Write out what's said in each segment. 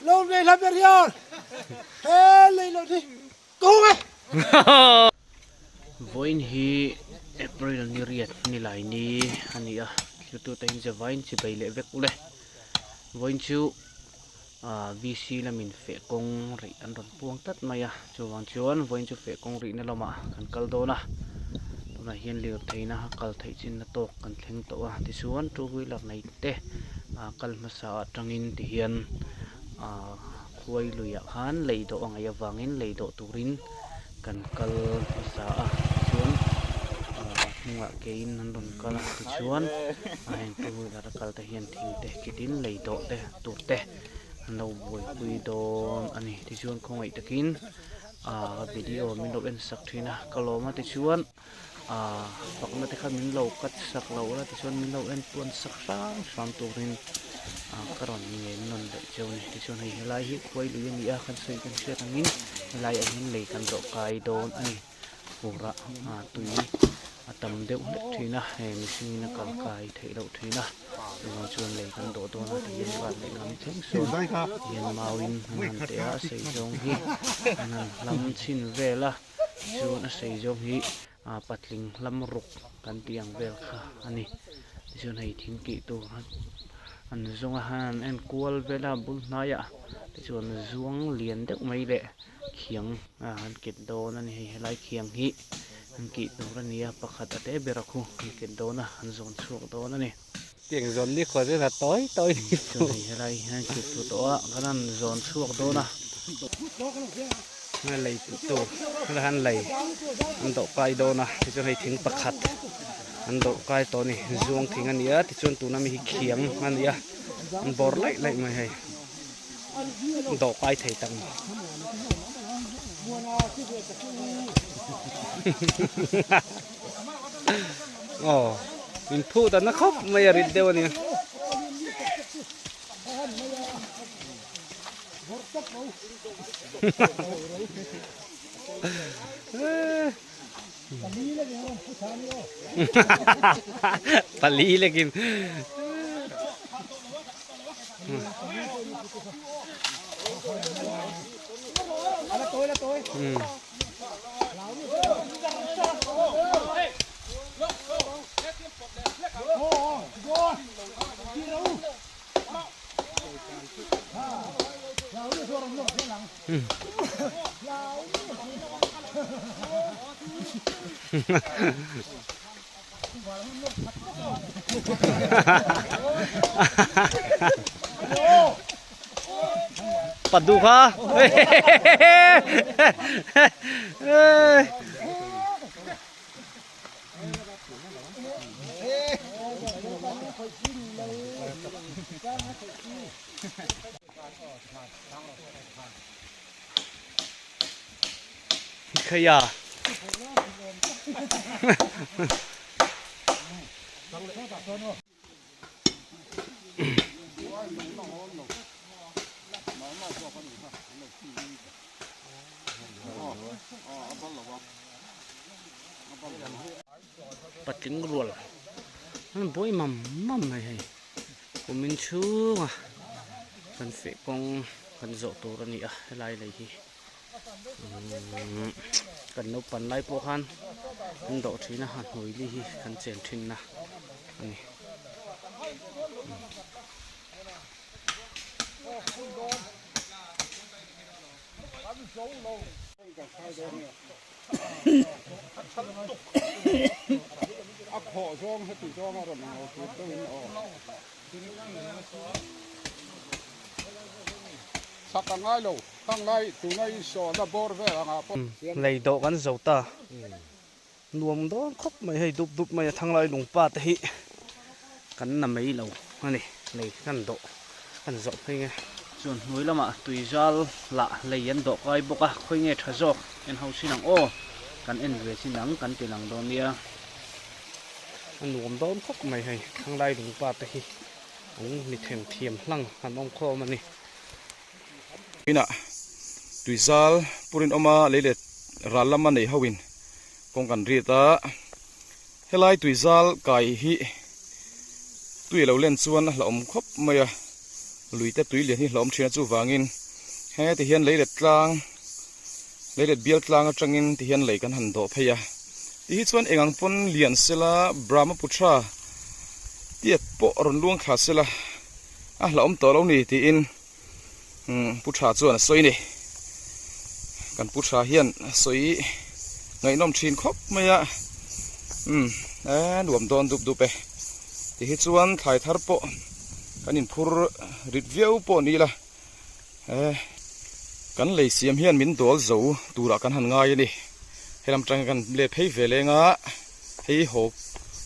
Lâu này làm việc rồi. Thế lấy lâu đi. Cố ấy. Voin hi April ni riat ni lai ni ania tu ta in vain chi bai le vek ule voin chu VC la min fe kong ri an ron puang tat maya chu wang chuan voin chu fe kong ri na loma kan kal do na na hian lir theina kal thei chin na tok kan thleng to a ti chuan two wheeler nei te kal masa atangin ti hian khuai luya khan leido angai awangin leido turin kan kal masa a chuan nga kein nan ron kal ti chuan ain two wheeler kal ta hian thing te kitin leido te tur te no boi pui don ani ti chuan khongai takin video min lo en sak thina kaloma ti chuan pakna te kha min lo kat sak lo la ti chuan min lo en tuan sak sam turin karon nge non le choni ti chuan hei lai hi khoi lu ni a kan sei kan se tangin lai a hin lei kan do kai don ani pura tui atam deuh le thina he mihring na kal kai thei lo thina no chuan lei kan do don a ti yen wan le ngam theng so yen mawin nan te a sei jong hi anan lam chin vela chuan a sei jong hi patling lam ruk kan tiang vel kha ani ti chuan hei thing ki tu an zonga han en kual vela bul hnaya ti chuan zuang lian deuh mai le khiang han ket don ani hei helai khiang hi an ki turania pakhat ate berakhu an ket dona an zon chuak don ani tiếng giòn đi khỏi là tối đi helai han ket tu to a kanan zon chuak dona ngay lấy tu là han lấy anh độ cay đâu na thì cho hay tiếng pakhat anh độ cay to này zuông tiếng anh nhớ thì chôn tu nam hi khiang anh nhớ anh bor lại lại mày hay anh độ cay thấy tăng mình thu ta nó khóc mày rít đeo nè Pali lagi. Là tôi. Paduka. Kaya. Pating rual. Boy mam này của mình chưa mà cần phải con cần dỗ tổ ra nè lại này thì cần nấu pan lại po han cần độ thì nó hạt hồi đi cần chèn thìn na này họ rong hay tự do mà rồi nào thì tôi sắc tăng ngay lâu tăng ngay từ ngay sò là bor về lấy độ gắn dầu ta nuông đó khóc mày hay đục đục mày thằng lại lùng pa thế cắn nằm mấy lâu này lấy gắn độ gắn dầu hay nghe chuan hnuai lama tuizal la leian do kai boka khoi nge thajok en ho sinang o kan en ve sinang kan tilang don nia nuông đó khóc mày hay thằng lại lùng pa thế ông mi thèm thiềm lăng hắn ông kho mà nè ina tuizal purin oma leile ralama nei hawin kong kan rita helai tuizal kai hi tui lo len chuan la om khop maya ลุยแต่ตุยเหลียนนี่หลอมเชียจูวางินแฮ่ที่เฮียนเลยเด็ดกลางเลยเด็ดเบียลกลางจังอินที่เฮียนเลยกันหันโดพยาที่ส่วนเองอังปนเหลียนเสละบรามพุทราเตียปอรนล่วงขาเสละหลอมต่อเรานี่ที่อินพุทราส่วนสวยนี่กันพุทราเฮียนสวยไงน้อมชินครบไหมอะดวมโดนดูไปที่ส่วนถ่ายทาร์ปกันอินพูริดเวียวปอนี่ละกันเลยเสียมเฮียนมินตัวเจ้าตูรักกันหันง่ายนี่ให้ลำจังกันเลี้ยให้เวเลงะให้โ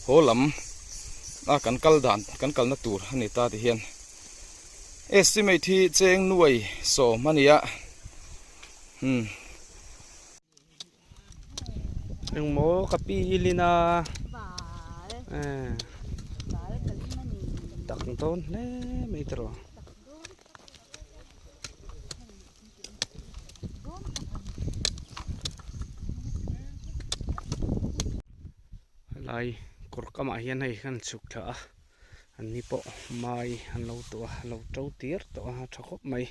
หลำกันกัลดานกันกัลนัตูร์นี่ตาที่เฮียนestimate ที่เจงหน่วยโซมันนี่อะAng mo kapili na takong ton le metro lai kur kama hian hei kan chuk tha an ni po mai an lo to lo trâu tier to ha thakop mai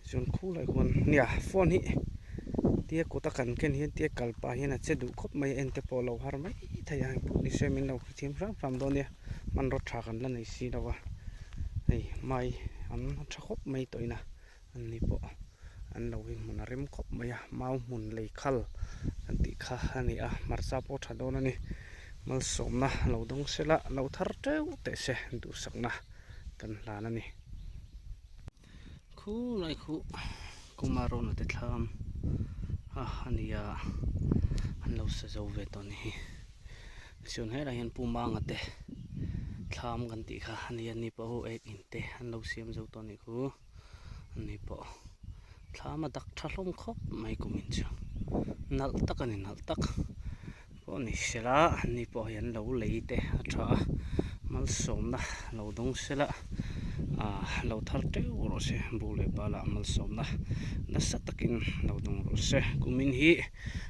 chun khu lai kon nia phone hi tia ko ta kan ken hian tia kalpa hian a che du khop mai en te polo har mai thaya ni semin lo thim ram do nia man ro tha kan la nei si dawa nei mai an tha khop mai toina an ni po an lo hi mun rem khop mai a mau mun lei khal an ti kha ani a marsa po tha don ani mal som na lo dong sela lo thar teu te se du sakna kan la na ni khu lai khu kumaro na te thlam ania an lo sa zo ve to ni sion he ra hian pu ma nga te thlam kan ti kha ania ni po ho ek in te an lo siam zo to ni khu ani po thlam a dak thalom khop mai kumin chu nal tak ani nal tak po ni sela ni po hian lo lei te a tha mal som na lo dong sela lo thar teu ro se bule bala mal som na satakin lo dong ro se kumin hi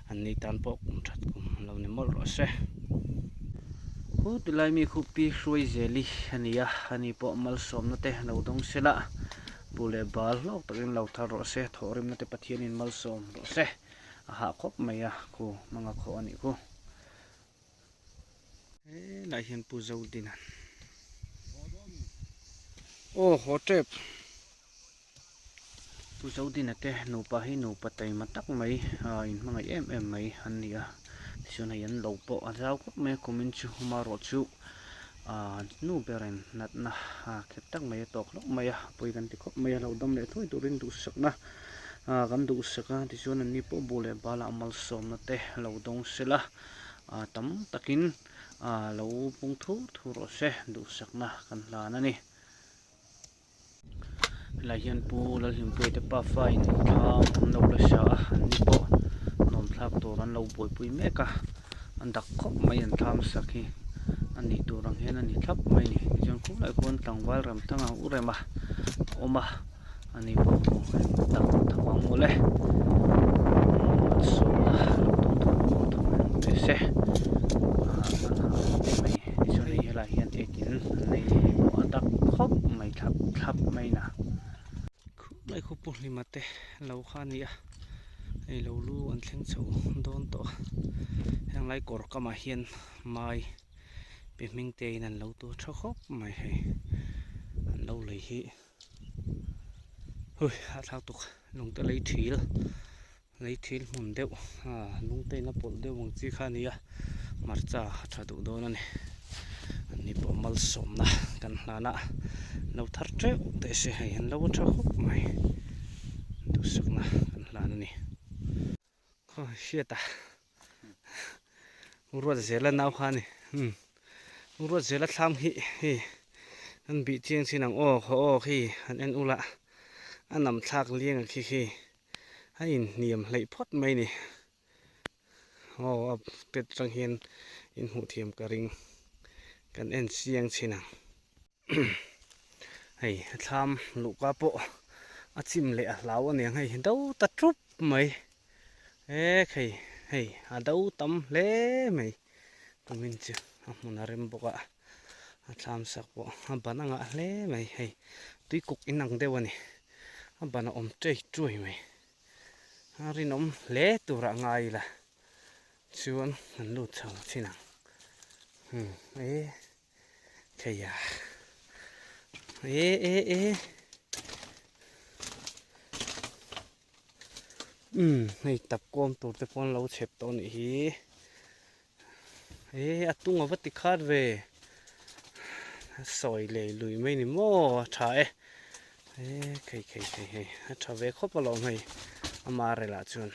an ni tan po kum that kum lo ni mol ro se hu tilai mi khu pi hroi zeli ania ani po mal som na te lo dong sela bule bal lo takin lo thar ro se thorim na te pathian in mal som ro se ha khop mai a khu manga kho ani khu lai hian pu zo dinan hotep tu zo din ate no pa hi no patai matak mai in mga em mai ania sion hayan lo po azaw ko me kumin chu maro chu nu beren nat na khetak mai tok lok mai poi kan ti khop mai lo dam le thoi turin du sakna kan du saka ti sion ani po bole bala amal som na te lo dong sela tam takin lo pung thu ro se du sakna kan la na ni lai hian pu lal him pe te pa fine no la sha ni po nom thlak tur an lo boi pui meka an dak khop mai an tham sakhi ani turang hen ani thlap mai ni jon khu lai kon tlangwal ram thanga urema oma ani po tak thawang mole so te se mai jon ni la hian ekin nei adak khop mai thap mai na mai khu pu limate lo khania ei lo lu an thleng chho don to hang lai kor kama hian mai pe ming te in an lo tu tha khop mai he an lo lei hi hui a thak tuk lung te lei thil mun deuh lung te na pol deuh mong chi khania marcha tha du don ani ani po mal som na kan hlana lo thar treu te se hai an lo tha khop mai du sakna kan hlana ni shita uro zela naw khani uro zela thlam hi an bi chiang sinang ho khi an en ula anam thak liang khi hain niam lei phot mai ni pet tang hian in hu thiam ka ring kan en siang sinang hei thlam luka po achim le law ani hei do ta trup mai hei adau tam le mai tumin chu munarem boka thlam sak po bananga le mai hei tui cục in nang de wani bana om chei chui mai rin om le tura ngai la chuan an lu chang chinang kaya nei tập com tur te pon lo chep to ni hi atung avati khat ve soi le lui mai ni mo tha kai tha ve khop lo mai ama re la chun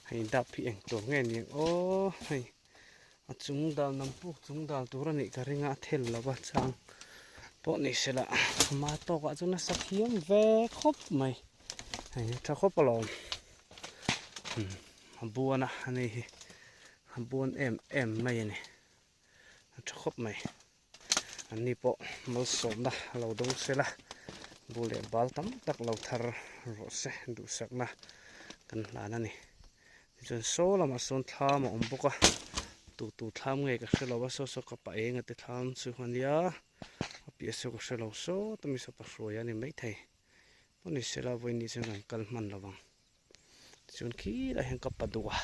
hei dap phi eng to nge ni hei achung dal nam pu chung dal tur ani ka ringa thel lawa chang po ni sela ma to ka chuna sakhiam ve khop mai hei tha khop lo buana ani buan em mai ani tha khop mai ani po mal som na lo dong sela bule bal tam tak lo thar ro se du sakna kan lana ni chon so lama son thlam om boka tu thlam nge ka shelo wa so ka pa eng ate thlam chu hania pi so ka shelo so tami so pa shroya ni mai thai poni sela voi ni chen kal man lawang chun khi la hen ka padua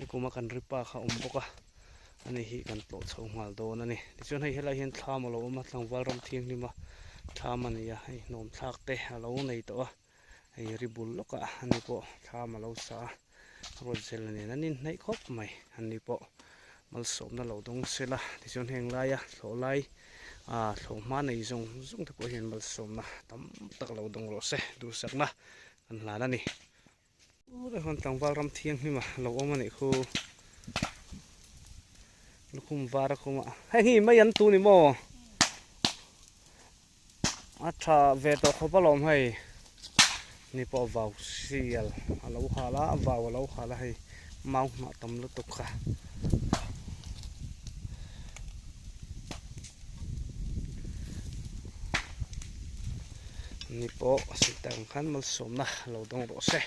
kuma kan ripa kha om boka ani hi kan plo chho mal do na ni chun hei hela hian thlam lo ma tlang wal ram thiang ni ma thlam ani ya hei nom thak te alo nei to hei ribul loka ani po thlam lo sa rojel ni nanin nei khop mai ani po mal som na lo dong sela tichon heng la ya thlo lai thlo ma nei zong te po hian mal som na tam tak lo dong ro se du sakna kan la na ni re hon tang wal ram thiang ni ma lo om ani khu lukum vara kuma hei mai an tu ni mo acha ve to khopalom hei ni po vau sial alo khala vau alo khala hei mau ma tam lu tuk kha ni po sitang khan mal som na lo dong ro se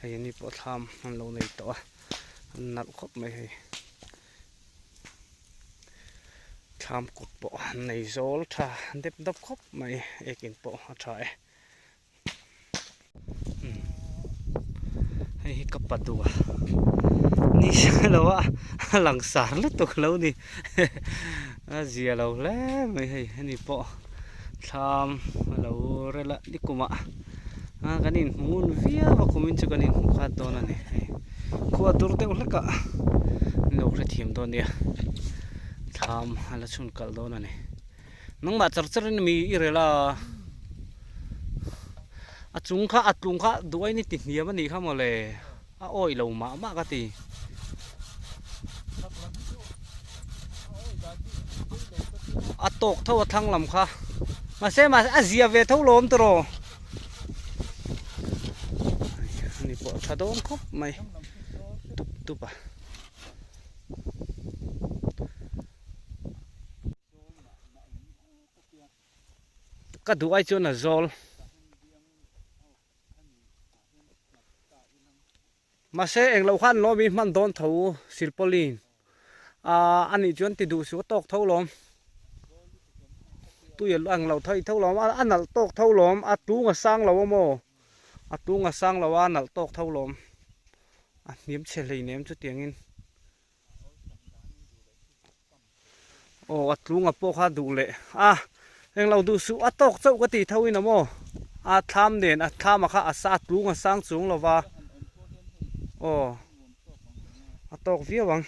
hei ni po tham an lo nei to nal khop mai hei tham cục bộ này zol tha đep đop khop mai ekin po tha hei kapadua ni salowa lang sar lu tuk lo ni zia lo le mai hei ni po tham lo rela dikuma kanin mun via wa kumin chu kanin kha to na ni khuwa tur te ulaka lo re thim do ni tham hala chun kal do na ni nang ma char ni mi irela atlung kha duai ni ti hniam ani kha mole oi lo ma ka ti atok tho thang lam kha ma se ma azia ve tho lom tro ni po thadon khop mai tup pa ka duai chu na zol ma se eng lo khan lo mi man don tho silpolin ani chuan ti du su tok tho lom tu yel ang lo thai tho lom anal tok tho lom atu nga sang lo mo atu nga sang lo anal tok tho lom nim chelei nem chu tiangin atu nga po kha du le eng lo du su atok chau ka ti thoin mo tham nen tham kha asa tu nga sang chung lo wa atok via wang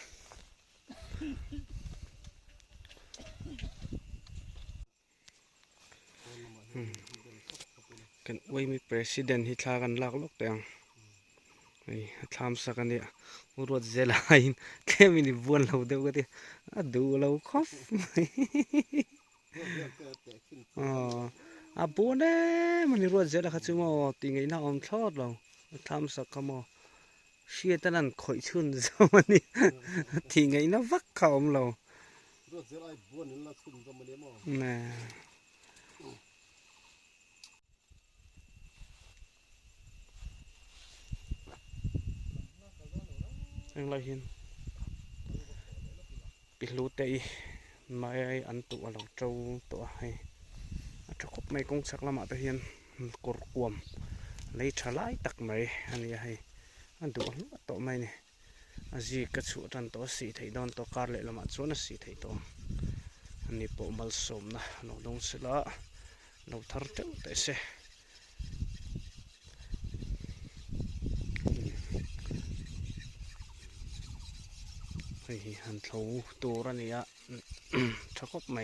kan wei mi president hi thla kan lak lok teng ei tham sakani urot zelain kemi ni buan lo deu ka ti du lo khop buane mani ruat zela kha chumo tingai na om thlot lo tham sakamo sietanan khoi chun zamani tingai na vak kha om lo ruat zela buan la chun zamani mo na ang lahin pilute mai an tu alo trâu to hai ทกบไม่กงสักละมาตะเฮียนกรกวมเลยทลายตักไหมอันนี้ให้อันดูโตไม่เนี่ยอาจีกระสุนตัวสีไทยดอนตัวการเละละมาส่วนสีไทยตัวอันนี้ปมัลสมนะเราดงสละเราทาร์เจ้าแต่เสหันเท้าตัวรันเนี่ยทกบไม่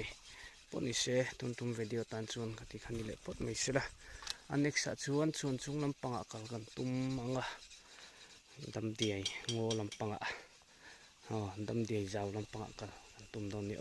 ปนิเสตุ้มวิดีโอตันชวนกติขันนี่เละปดไม่เสละอันนี้สัตว์ชวนจุงลำปังอ่ะกัลกันตุ้มมังอ่ะดำเดียงโง่ลำปังอ่ะดำเดียงยาวลำปังอ่ะกันตุ้มตรงนี้